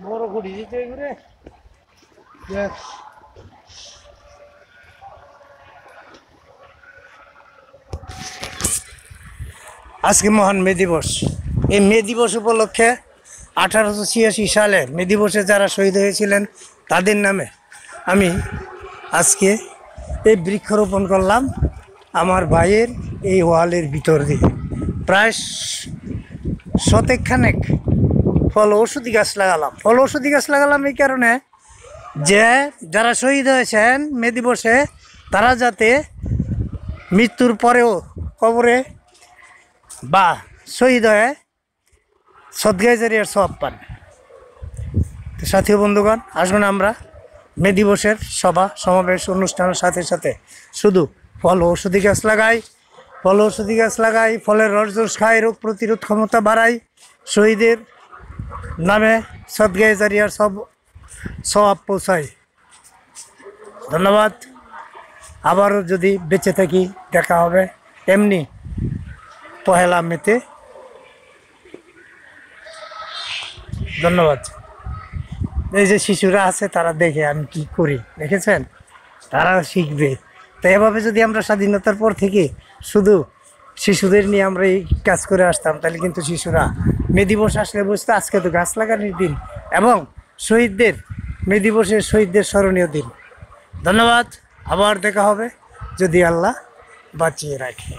বড় ঘুড়ি দিতে ঘুরে আজকে মহান মে দিবস। এই মে দিবস উপলক্ষে 1886 সালে মে দিবসে যারা শহীদ হয়েছিলেন তাদের নামে আমি আজকে এই বৃক্ষরোপণ করলাম আমার ভাইয়ের এই ওয়ালের ভিতর দিয়ে। প্রায় শতেকখানেক ফল ঔষধি গাছ লাগালাম। ফল ঔষধি গাছ লাগালাম এই কারণে যে যারা শহীদ হয়েছেন মে দিবসে তারা যাতে মৃত্যুর পরেও কবরে বা শহীদ হয়ে সদগায়ে জারিয়ার সওয়াব পান। তো সাথী বন্ধুগণ, আসুন আমরা মে দিবসের সভা সমাবেশ অনুষ্ঠানের সাথে সাথে শুধু ফল ঔষধি গাছ লাগাই, ফলের রস জুস খাই, রোগ প্রতিরোধ ক্ষমতা বাড়াই, শহীদের নামে সদগায়ে জারিয়ার সওয়াব পৌঁছাই। ধন্যবাদ। আবারও যদি বেঁচে থাকি দেখা হবে এমনি পহেলা মেতে। ধন্যবাদ। এই যে শিশুরা আছে তারা দেখে আমি কি করি, দেখেছেন, তারাও শিখবে। তো এভাবে যদি আমরা স্বাধীনতার পর থেকে শুধু শিশুদের নিয়ে আমরা এই কাজ করে আসতাম তাহলে কিন্তু শিশুরা মে দিবস আসলে বুঝতো আজকে তো গাছ লাগানোর দিন এবং শহীদদের মে দিবসের শহীদদের স্মরণীয় দিন। ধন্যবাদ। আবার দেখা হবে যদি আল্লাহ বাঁচিয়ে রাখে।